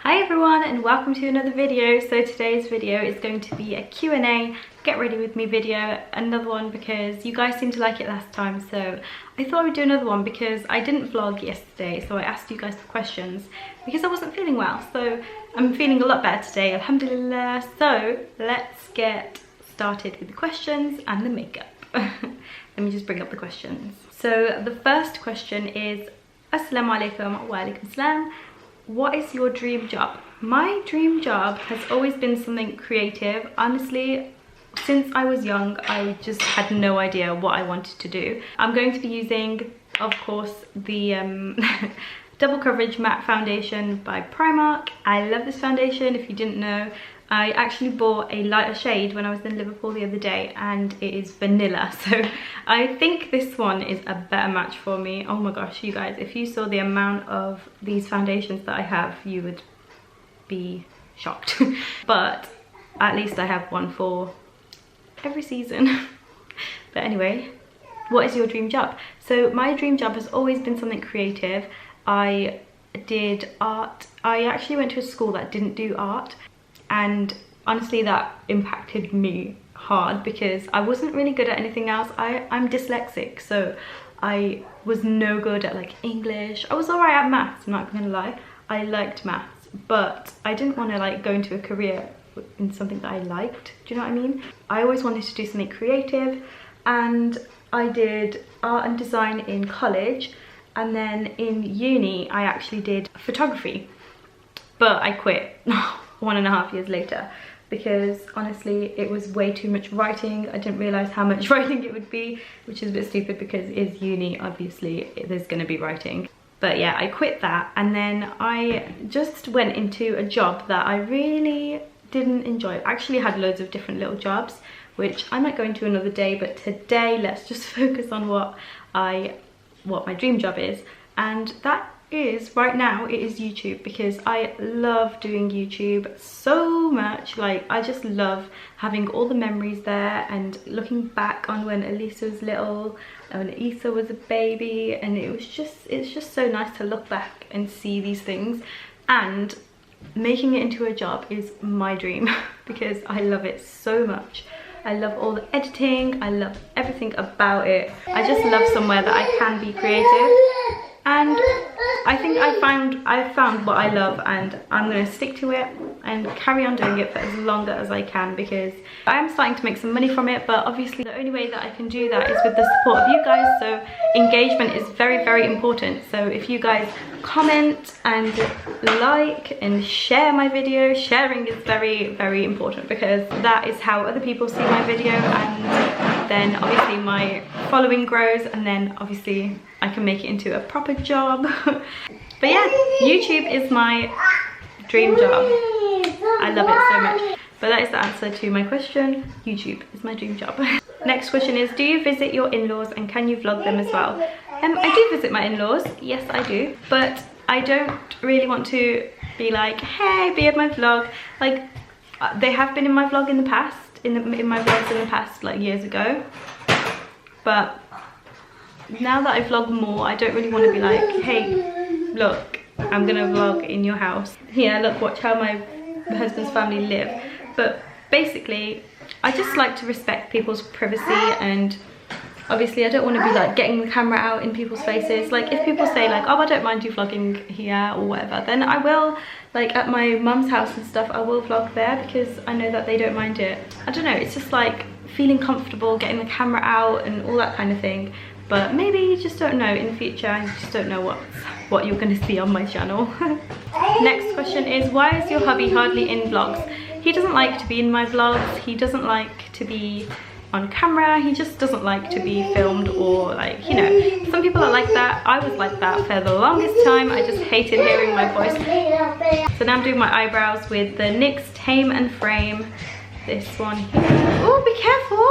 Hi everyone and welcome to another video. So today's video is going to be a Q&A, get ready with me video, another one because you guys seemed to like it last time, so I thought I would do another one because I didn't vlog yesterday, so I asked you guys for questions because I wasn't feeling well. So I'm feeling a lot better today, alhamdulillah. So let's get started with the questions and the makeup. Let me just bring up the questions. So the first question is, Assalamu alaikum wa alaikum salam. What is your dream job? My dream job has always been something creative. Honestly, since I was young, I just had no idea what I wanted to do. I'm going to be using, of course, the Double Coverage Matte Foundation by Primark. I love this foundation. If you didn't know, I actually bought a lighter shade when I was in Liverpool the other day and it is vanilla, so I think this one is a better match for me. Oh my gosh, you guys, if you saw the amount of these foundations that I have, you would be shocked. But at least I have one for every season. But anyway, what is your dream job? So my dream job has always been something creative. I did art. I actually went to a school that didn't do art, and honestly that impacted me hard because I wasn't really good at anything else. I'm dyslexic, so I was no good at like English. I was alright at maths, I'm not gonna lie. I liked maths, but I didn't want to like go into a career in something that I liked. Do you know what I mean? I always wanted to do something creative, and I did art and design in college, and then in uni I actually did photography, but I quit 1.5 years later because honestly it was way too much writing. I didn't realize how much writing it would be, which is a bit stupid because it is uni, obviously there's going to be writing. But yeah, I quit that, and then I just went into a job that I really didn't enjoy. I actually had loads of different little jobs which I might go into another day, but today let's just focus on what my dream job is, and that is right now it is YouTube, because I love doing YouTube so much. Like I just love having all the memories there and looking back on when Elisa was little and when Isa was a baby, and it's just so nice to look back and see these things, and making it into a job is my dream because I love it so much. I love all the editing, I love everything about it. I just love somewhere that I can be creative, and I think I found what I love, and I'm going to stick to it and carry on doing it for as long as I can, because I am starting to make some money from it, but obviously the only way that I can do that is with the support of you guys. So engagement is very, very important. So if you guys comment and like and share my video, sharing is very, very important, because that is how other people see my video, and then obviously my following grows, and then obviously I can make it into a proper job. But yeah, YouTube is my dream job. I love it so much. But that is the answer to my question. YouTube is my dream job. Next question is, do you visit your in-laws and can you vlog them as well? I do visit my in-laws, yes I do, but I don't really want to be like, hey, be in my vlog. Like they have been in my vlog in the past, in my vlogs in the past, like years ago, but now that I vlog more, I don't really want to be like, hey, look, I'm gonna vlog in your house. Yeah, look, watch how my husband's family live. But basically, I just like to respect people's privacy, and obviously I don't want to be like getting the camera out in people's faces. Like if people say like, oh, I don't mind you vlogging here or whatever, then I will. Like at my mum's house and stuff, I will vlog there because I know that they don't mind it. I don't know, it's just like feeling comfortable getting the camera out and all that kind of thing. But maybe you just don't know in the future, you just don't know what you're going to see on my channel. Next question is, why is your hubby hardly in vlogs? He doesn't like to be in my vlogs, he doesn't like to be on camera, he just doesn't like to be filmed, or like, you know, some people are like that. I was like that for the longest time. I just hated hearing my voice. So now I'm doing my eyebrows with the NYX Tame and Frame, this one here. Oh, be careful!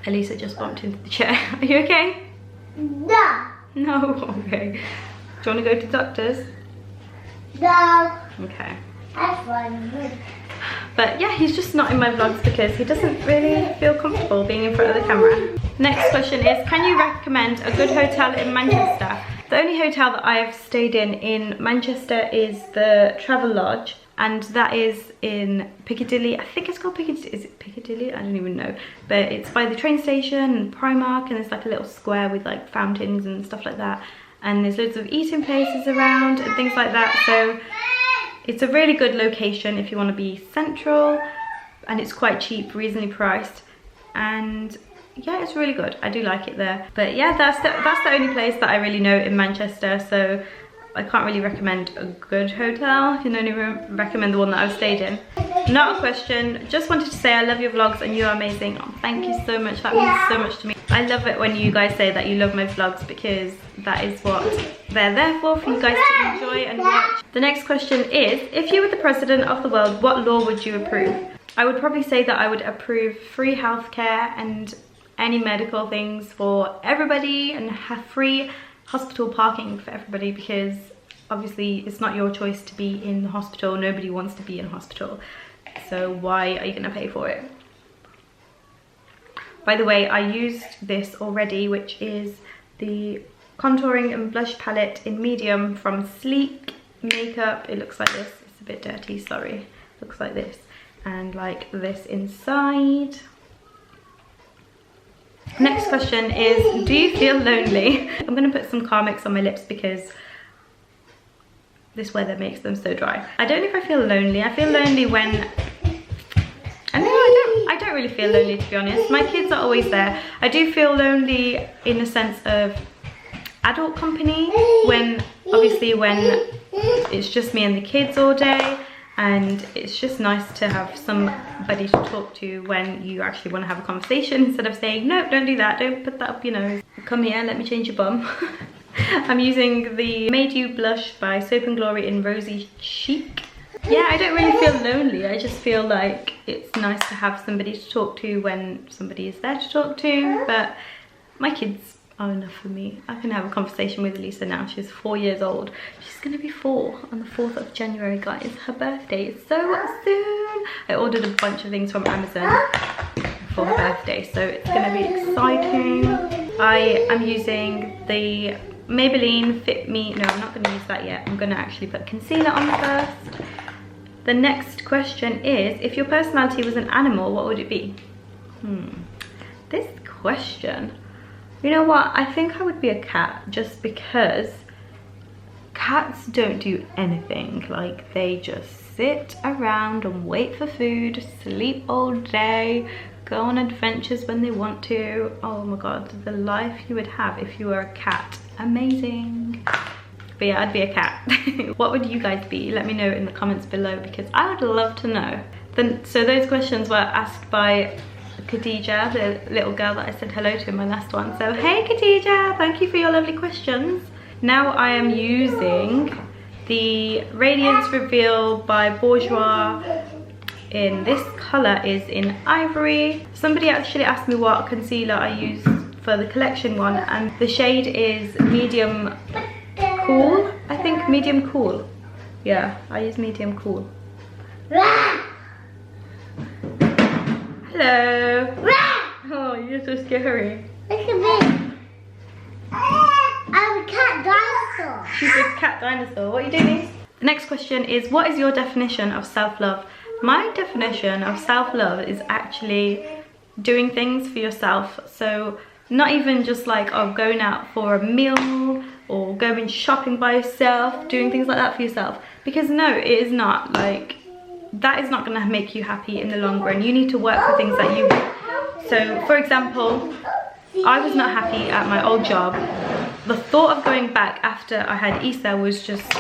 Elisa just bumped into the chair. Are you okay? No. No? Okay. Do you want to go to doctors? No. Okay. That's fine. But yeah, he's just not in my vlogs because he doesn't really feel comfortable being in front of the camera. Next question is, can you recommend a good hotel in Manchester? The only hotel that I've stayed in Manchester is the Travelodge, and that is in Piccadilly. I think it's called Piccadilly. Is it Piccadilly? I don't even know. But it's by the train station and Primark, and there's like a little square with like fountains and stuff like that. And there's loads of eating places around and things like that. So it's a really good location if you want to be central, and it's quite cheap, reasonably priced. And yeah, it's really good. I do like it there. But yeah, that's the only place that I really know in Manchester, so I can't really recommend a good hotel. I can only recommend the one that I've stayed in. Not a question, just wanted to say I love your vlogs and you are amazing. Oh, thank you so much, that means so much to me. I love it when you guys say that you love my vlogs, because that is what they're there for you guys to enjoy and watch. The next question is, if you were the president of the world, what law would you approve? I would probably say that I would approve free healthcare and any medical things for everybody, and have free hospital parking for everybody, because obviously it's not your choice to be in the hospital. Nobody wants to be in hospital, so why are you going to pay for it? By the way, I used this already, which is the contouring and blush palette in medium from Sleek Makeup. It looks like this. It's a bit dirty, sorry. Looks like this, and like this inside. Next question is, do you feel lonely? I'm going to put some Carmex on my lips because this weather makes them so dry. I don't know if I feel lonely. I feel lonely when... I don't really feel lonely, to be honest. My kids are always there. I do feel lonely in the sense of adult company, when obviously when it's just me and the kids all day. And it's just nice to have somebody to talk to when you actually want to have a conversation, instead of saying, no, don't do that, don't put that up your nose. Come here, let me change your bum. I'm using the Made You Blush by Soap & Glory in Rosy Chic. Yeah, I don't really feel lonely. I just feel like it's nice to have somebody to talk to when somebody is there to talk to. But my kids are enough for me. I can have a conversation with Elisa now. She's 4 years old. She's gonna be 4 on the 4th of January, guys. Her birthday is so soon. I ordered a bunch of things from Amazon for her birthday, so it's gonna be exciting. I am using the Maybelline Fit Me. No, I'm not gonna use that yet. I'm gonna actually put concealer on first. The next question is, if your personality was an animal, what would it be? This question, you know what, I think I would be a cat, just because cats don't do anything. Like, they just sit around and wait for food, sleep all day, go on adventures when they want to. Oh my god, the life you would have if you were a cat. Amazing. But yeah, I'd be a cat. What would you guys be? Let me know in the comments below, because I would love to know. So those questions were asked by Khadijah, the little girl that I said hello to in my last one. So hey Khadijah, thank you for your lovely questions. Now I am using the Radiance Reveal by Bourjois in this colour, is in Ivory. Somebody actually asked me what concealer I use for the collection one, and the shade is Medium Cool. I think Medium Cool. Yeah, I use Medium Cool. Hello. Oh, you're so scary. Look at me. I'm a cat dinosaur. She's a cat dinosaur. What are you doing? The next question is, what is your definition of self-love? My definition of self-love is actually doing things for yourself. So not even just like, oh, going out for a meal or going shopping by yourself, doing things like that for yourself. Because no, it is not. Like, that is not going to make you happy in the long run. You need to work for things that you want. So for example, I was not happy at my old job. The thought of going back after I had Issa was just,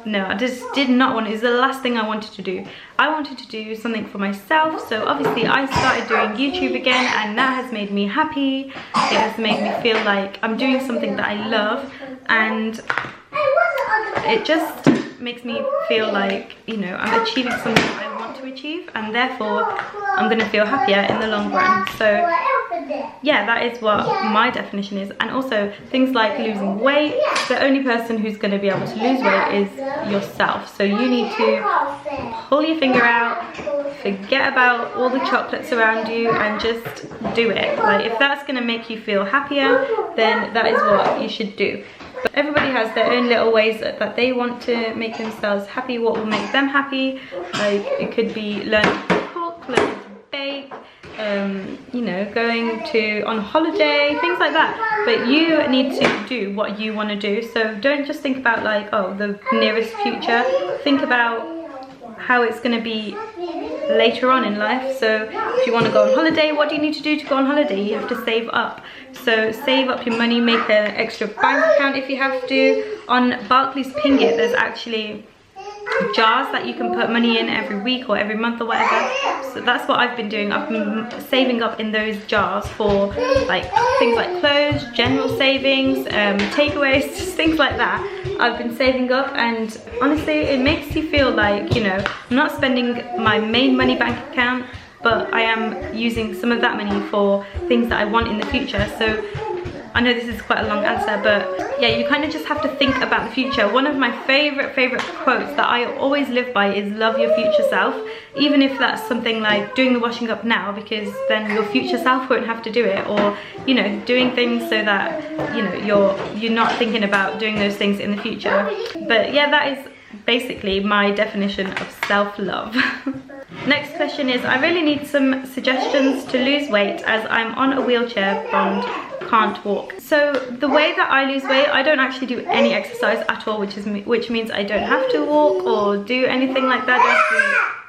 no, I just did not want it. It was the last thing I wanted to do. I wanted to do something for myself. So obviously I started doing YouTube again, and that has made me happy. It has made me feel like I'm doing something that I love, and it just makes me feel like, you know, I'm achieving something I want to achieve, and therefore I'm going to feel happier in the long run. So yeah, that is what my definition is. And also things like losing weight, the only person who's going to be able to lose weight is yourself. So you need to pull your finger out, forget about all the chocolates around you, and just do it. Like, if that's going to make you feel happier, then that is what you should do. But everybody has their own little ways that they want to make themselves happy, what will make them happy. Like, it could be learning to cook, learning to bake, you know, going on holiday, things like that. But you need to do what you want to do. So don't just think about like, oh, the nearest future. Think about how it's going to be later on in life. So if you want to go on holiday, what do you need to do to go on holiday? You have to save up. So save up your money, make an extra bank account if you have to. On Barclays Pingit, there's actually jars that you can put money in every week or every month or whatever. So that's what I've been doing. I've been saving up in those jars for like things like clothes, general savings, takeaways, just things like that. I've been saving up, and honestly it makes you feel like, you know, I'm not spending my main money bank account, but I am using some of that money for things that I want in the future. So I know this is quite a long answer, but yeah, you kind of just have to think about the future. One of my favorite quotes that I always live by is love your future self. Even if that's something like doing the washing up now, because then your future self won't have to do it, or, you know, doing things so that, you know, you're not thinking about doing those things in the future. But yeah, that is basically my definition of self-love. Next question is, I really need some suggestions to lose weight as I'm on a wheelchair and can't walk. So the way that I lose weight, I don't actually do any exercise at all, which means I don't have to walk or do anything like that.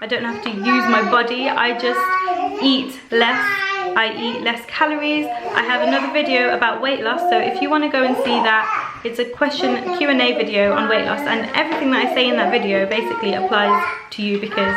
I don't have to use my body. I just eat less. I eat less calories. I have another video about weight loss, so if you want to go and see that, it's a Q&A video on weight loss, and everything that I say in that video basically applies to you, because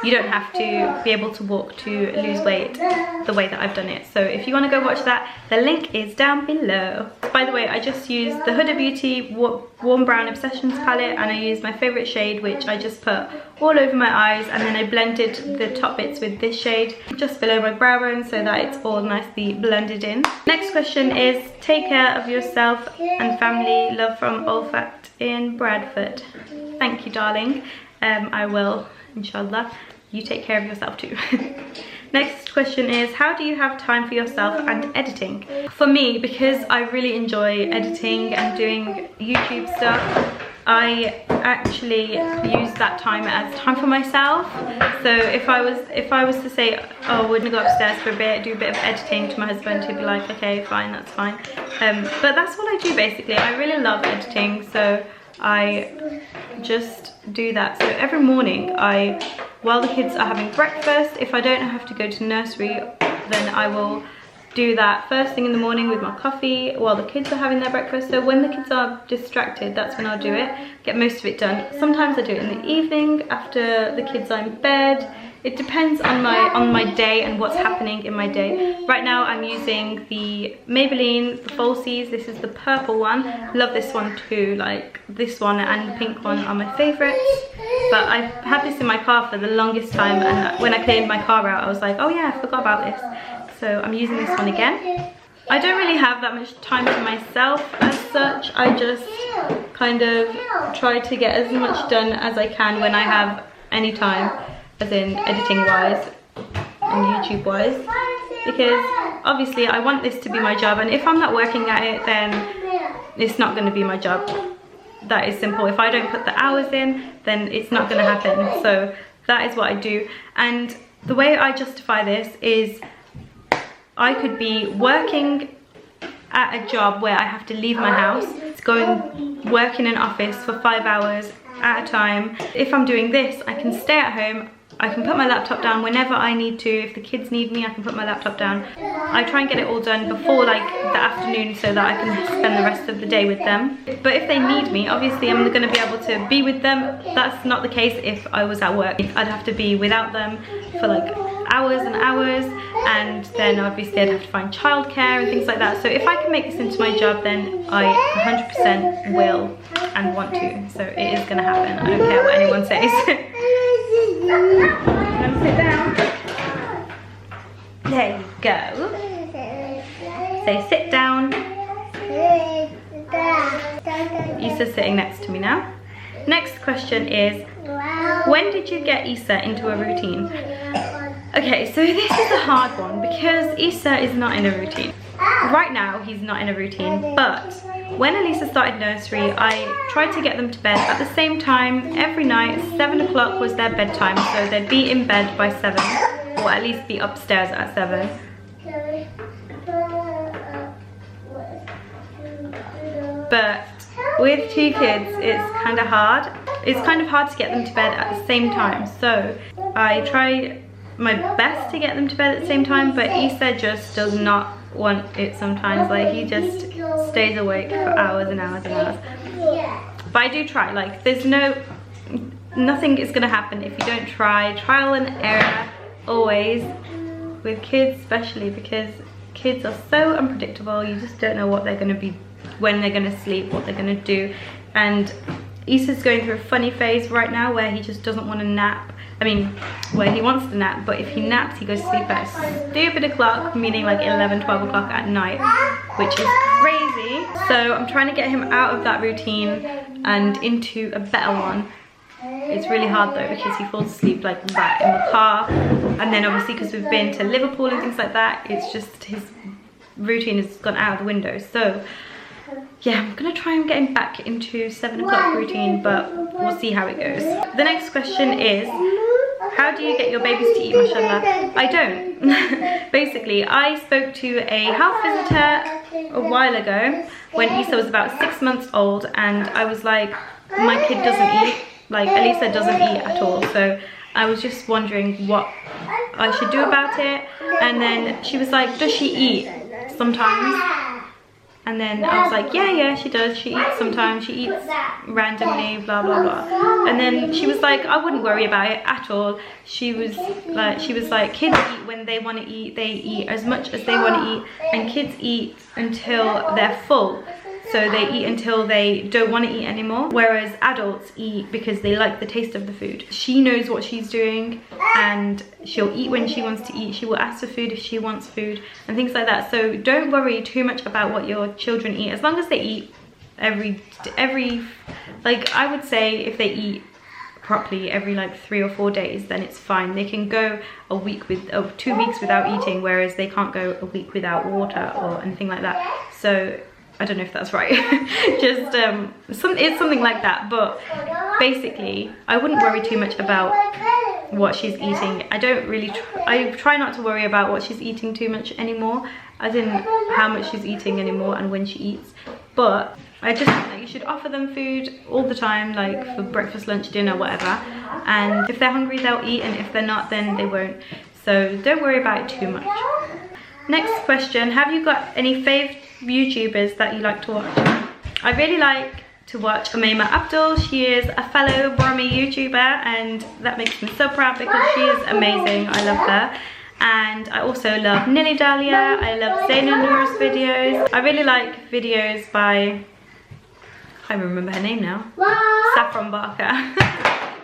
you don't have to be able to walk to lose weight the way that I've done it. So if you want to go watch that, the link is down below. By the way, I just used the Huda Beauty Warm Brown Obsessions palette, and I used my favourite shade, which I just put all over my eyes, and then I blended the top bits with this shade just below my brow bone so that it's all nicely blended in. Next question is, take care of yourself and family. Love from Olfat in Bradford. Thank you, darling. I will, inshallah. You take care of yourself too. Next question is, how do you have time for yourself and editing? For me, because I really enjoy editing and doing YouTube stuff, I actually use that time as time for myself. So if I was to say, oh, we're gonna go upstairs for a bit, do a bit of editing to my husband, he'd be like, okay, fine, that's fine. But that's what I do basically. I really love editing, so I just do that. So every morning, while the kids are having breakfast, if I don't have to go to nursery, then I will do that first thing in the morning with my coffee while the kids are having their breakfast. So when the kids are distracted, that's when I'll do it, get most of it done. Sometimes I do it in the evening after the kids are in bed. It depends on my day and what's happening in my day. Right now I'm using the Maybelline, the Falsies. This is the purple one. Love this one too. Like, this one and the pink one are my favorites. But I've had this in my car for the longest time, and when I cleaned my car out, I was like, oh yeah, I forgot about this. So I'm using this one again. I don't really have that much time to myself as such. I just kind of try to get as much done as I can when I have any time, as in editing wise and YouTube wise, because obviously I want this to be my job, and if I'm not working at it, then it's not going to be my job. That is simple. If I don't put the hours in, then it's not going to happen. So that is what I do. And the way I justify this is, I could be working at a job where I have to leave my house, go and work in an office for 5 hours at a time. If I'm doing this, I can stay at home, I can put my laptop down whenever I need to. If the kids need me, I can put my laptop down. I try and get it all done before like the afternoon so that I can spend the rest of the day with them. But if they need me, obviously I'm going to be able to be with them. That's not the case if I was at work. I'd have to be without them for like hours and hours, and then obviously I'd have to find childcare and things like that. So if I can make this into my job, then I 100% will and want to. So it is going to happen. I don't care what anyone says. Come sit down. There you go. Say sit down. Issa's sitting next to me now. Next question is, when did you get Issa into a routine? Okay, so this is a hard one because Issa is not in a routine. Right now, he's not in a routine, but when Elisa started nursery, I tried to get them to bed at the same time every night. 7 o'clock was their bedtime, so they'd be in bed by 7, or at least be upstairs at 7. But with 2 kids, it's kind of hard. It's kind of hard to get them to bed at the same time. So I try my best to get them to bed at the same time, but Issa just does not want it sometimes. Like, he just stays awake for hours and hours and hours. But I do try. Like, there's nothing is gonna happen if you don't try. Trial and error always, with kids especially, because kids are so unpredictable. You just don't know what they're gonna be, when they're gonna sleep, what they're gonna do. And Issa's going through a funny phase right now where he just doesn't want to nap. I mean, where he wants to nap, but if he naps, he goes to sleep at a stupid o'clock, meaning like 11, 12 o'clock at night, which is crazy. So I'm trying to get him out of that routine and into a better one. It's really hard though, because he falls asleep like that in the car. And then obviously, because we've been to Liverpool and things like that, it's just his routine has gone out of the window. So yeah, I'm gonna try and get him back into 7 o'clock routine, but we'll see how it goes. The next question is, how do you get your babies to eat, mashallah? I don't. Basically, I spoke to a health visitor a while ago when Issa was about 6 months old, and I was like, my kid doesn't eat, like Elisa doesn't eat at all. So I was just wondering what I should do about it. And then she was like, does she eat sometimes? And then I was like, yeah, she does. She eats sometimes. She eats randomly, blah, blah, blah. And then she was like, I wouldn't worry about it at all. She was like, kids eat when they want to eat. They eat as much as they want to eat. And kids eat until they're full. So they eat until they don't want to eat anymore. Whereas adults eat because they like the taste of the food. She knows what she's doing, and she'll eat when she wants to eat. She will ask for food if she wants food and things like that. So don't worry too much about what your children eat, as long as they eat every like, I would say if they eat properly every like 3 or 4 days, then it's fine. They can go a week with 2 weeks without eating, whereas they can't go a week without water or anything like that. So I don't know if that's right. Just it's something like that. But basically, I wouldn't worry too much about what she's eating. I try not to worry about what she's eating too much anymore, as in how much she's eating anymore and when she eats. But I just think that you should offer them food all the time, like for breakfast, lunch, dinner, whatever. And if they're hungry, they'll eat, and if they're not, then they won't. So don't worry about it too much. Next question, have you got any fave YouTubers that you like to watch? I really like to watch Umayma Abdul. She is a fellow Burmese YouTuber, and that makes me so proud because she is amazing. I love her. And I also love Nilly Dahlia. I love Zaina Noor's videos. I really like videos by, I can't remember her name now, Saffron Barker.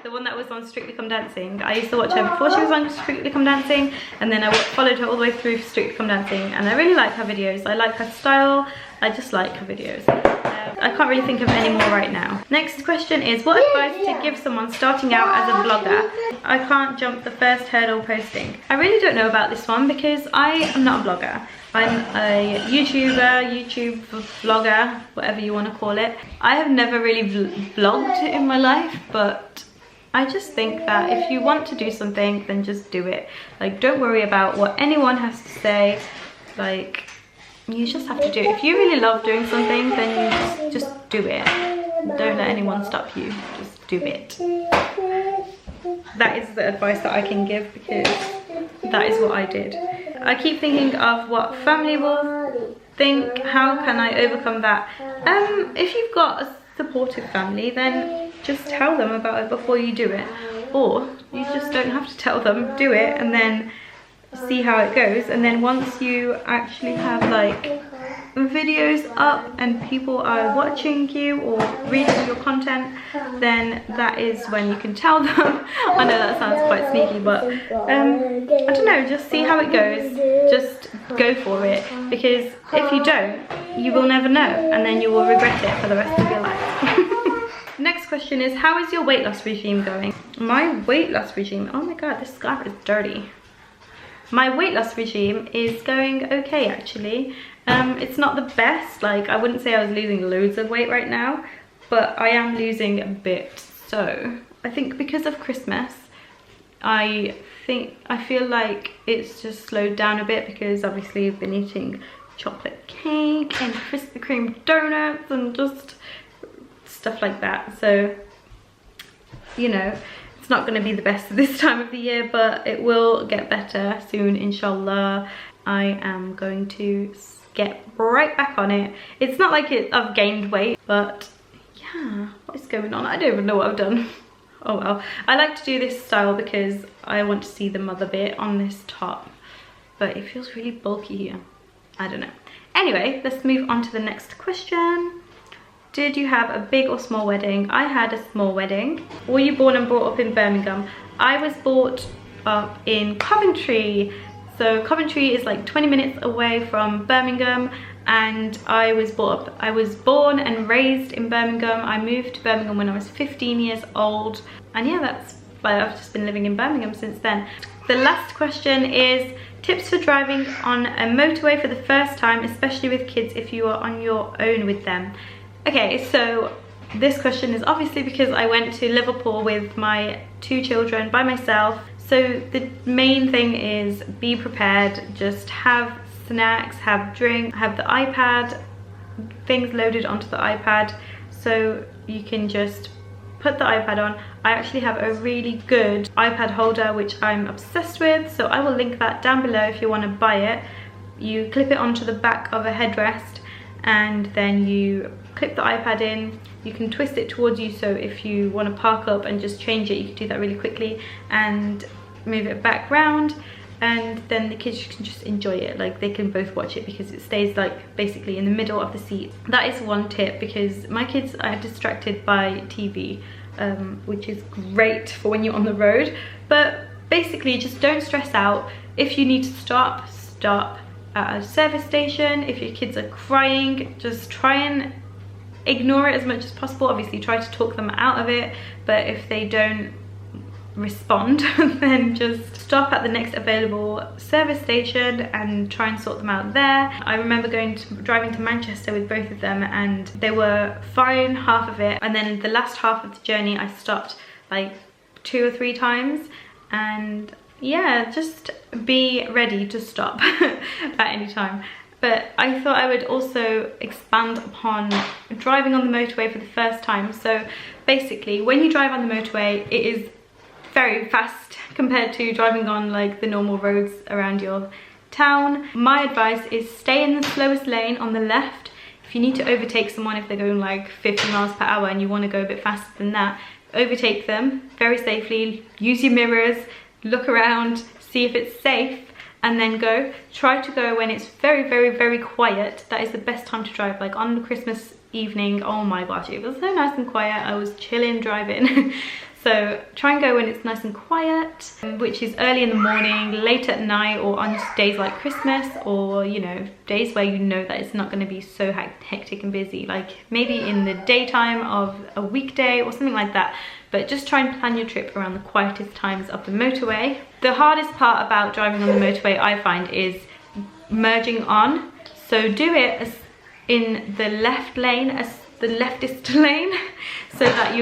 The one that was on Strictly Come Dancing. I used to watch her before she was on Strictly Come Dancing, and then I followed her all the way through Strictly Come Dancing, and I really like her videos. I like her style. I just like her videos. I can't really think of any more right now. Next question is, what advice to give someone starting out as a vlogger? I can't jump the first hurdle posting. I really don't know about this one because I am not a vlogger. I'm a YouTuber, YouTube vlogger, whatever you want to call it. I have never really vlogged in my life, but I just think that if you want to do something, then just do it. Like, don't worry about what anyone has to say. Like, you just have to do it. If you really love doing something, then you just do it. Don't let anyone stop you. Just do it. That is the advice that I can give, because that is what I did. I keep thinking of what family will think. How can I overcome that? If you've got a supportive family, then just tell them about it before you do it. Or you just don't have to tell them, do it and then see how it goes. And then once you actually have like videos up and people are watching you or reading your content, then that is when you can tell them. I know that sounds quite sneaky, but I don't know, just see how it goes. Just go for it, because if you don't, you will never know, and then you will regret it for the rest of your life. Next question is, how is your weight loss regime going? My weight loss regime, oh my god, this scarf is dirty. My weight loss regime is going okay actually. It's not the best, like I wouldn't say I was losing loads of weight right now, but I am losing a bit. So I think because of Christmas, I feel like it's just slowed down a bit, because obviously I've been eating chocolate cake and Krispy Kreme donuts and just stuff like that. So, you know, it's not going to be the best at this time of the year, but it will get better soon, inshallah. I am going to get right back on it. It's not like I've gained weight, but yeah, what is going on? I don't even know what I've done. Oh well. I like to do this style because I want to see the mother bit on this top, but it feels really bulky here. I don't know. Anyway, let's move on to the next question. Did you have a big or small wedding? I had a small wedding. Were you born and brought up in Birmingham? I was brought up in Coventry. So Coventry is like 20 minutes away from Birmingham, and I was born and raised in Birmingham. I moved to Birmingham when I was 15 years old, and yeah, that's why I've just been living in Birmingham since then. The last question is tips for driving on a motorway for the first time, especially with kids if you are on your own with them. Okay, so this question is obviously because I went to Liverpool with my 2 children by myself. So the main thing is be prepared, just have snacks, have drink, have the iPad, things loaded onto the iPad so you can just put the iPad on. I actually have a really good iPad holder which I'm obsessed with, so I will link that down below if you want to buy it. You clip it onto the back of a headrest and then you clip the iPad in. You can twist it towards you, so if you want to park up and just change it, you can do that really quickly and move it back round, and then the kids can just enjoy it. Like they can both watch it because it stays like basically in the middle of the seat. That is one tip, because my kids are distracted by TV, which is great for when you're on the road. But basically just don't stress out. If you need to stop at a service station. If your kids are crying, just try and ignore it as much as possible. Obviously try to talk them out of it, but if they don't respond then just stop at the next available service station and try and sort them out there. I remember driving to Manchester with both of them, and they were fine half of it, and then the last half of the journey I stopped like 2 or 3 times. And yeah, just be ready to stop at any time. But I thought I would also expand upon driving on the motorway for the first time. So basically when you drive on the motorway, it is very fast compared to driving on like the normal roads around your town. My advice is stay in the slowest lane on the left. If you need to overtake someone, if they're going like 50 miles per hour and you want to go a bit faster than that, overtake them very safely. Use your mirrors, look around, see if it's safe, and then go. Try to go when it's very, very, very quiet. That is the best time to drive. Like on Christmas evening, oh my gosh, it was so nice and quiet. I was chilling driving. So try and go when it's nice and quiet, which is early in the morning, late at night, or on days like Christmas, or you know, days where you know that it's not going to be so hectic and busy, like maybe in the daytime of a weekday or something like that. But just try and plan your trip around the quietest times of the motorway. The hardest part about driving on the motorway, I find, is merging on. So do it as in the left lane, as the leftist lane, so that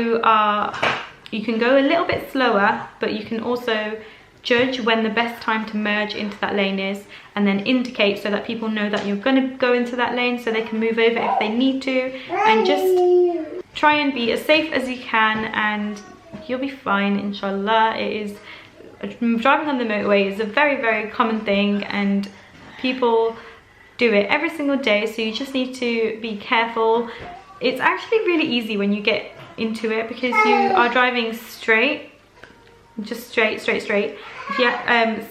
you can go a little bit slower, but you can also judge when the best time to merge into that lane is, and then indicate so that people know that you're going to go into that lane so they can move over if they need to. And just try and be as safe as you can and you'll be fine, inshallah. Driving on the motorway is a very, very common thing and people do it every single day, so you just need to be careful. It's actually really easy when you get into it because you are driving straight, just straight. If you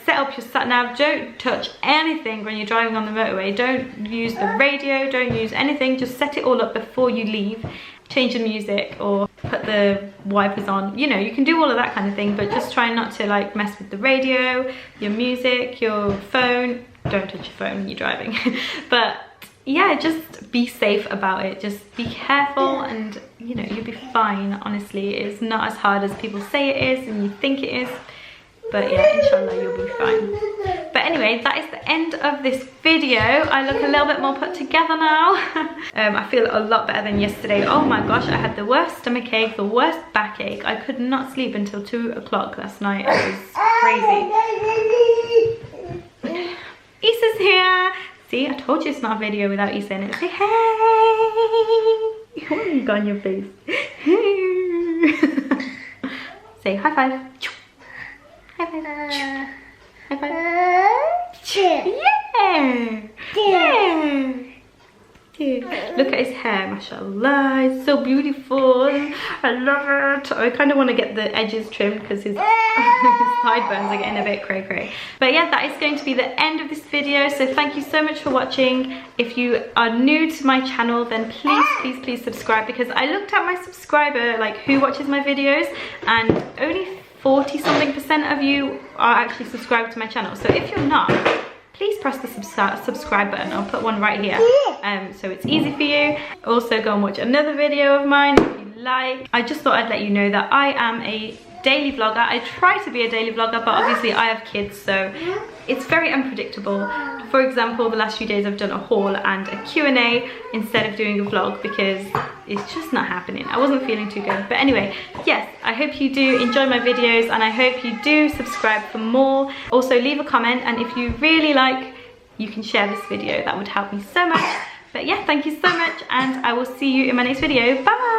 set up your sat nav, don't touch anything when you're driving on the motorway. Don't use the radio, don't use anything. Just set it all up before you leave. Change the music or put the wipers on. You know, you can do all of that kind of thing, but just try not to like mess with the radio, your music, your phone. Don't touch your phone when you're driving. But yeah, just be safe about it. Just be careful and you know, you'll be fine. Honestly, it's not as hard as people say it is and you think it is. But yeah, inshallah, you'll be fine. But anyway, that is the end of this video. I look a little bit more put together now. I feel a lot better than yesterday. Oh my gosh, I had the worst stomach ache, the worst backache. I could not sleep until 2 o'clock last night. It was crazy. Issa's here. See, I told you it's not a video without Issa in it. Say hey. What have you got on your face? Say high five. High five. High five. Yeah. Yeah. Look at his hair, mashallah, it's so beautiful. I love it. I kind of want to get the edges trimmed because his sideburns are getting a bit cray cray. But yeah, that is going to be the end of this video. So thank you so much for watching. If you are new to my channel, then please subscribe, because I looked at my subscriber, like who watches my videos, and only 40-something% of you are actually subscribed to my channel. So if you're not, please press the subscribe button. I'll put one right here, so it's easy for you. Also, go and watch another video of mine if you like. I just thought I'd let you know that I am a daily vlogger. I try to be a daily vlogger, but obviously I have kids, so it's very unpredictable. For example, the last few days I've done a haul and a Q&A instead of doing a vlog because it's just not happening. I wasn't feeling too good. But anyway, yes, I hope you do enjoy my videos, and I hope you do subscribe for more. Also, leave a comment, and if you really like, you can share this video. That would help me so much. But yeah, thank you so much, and I will see you in my next video. Bye!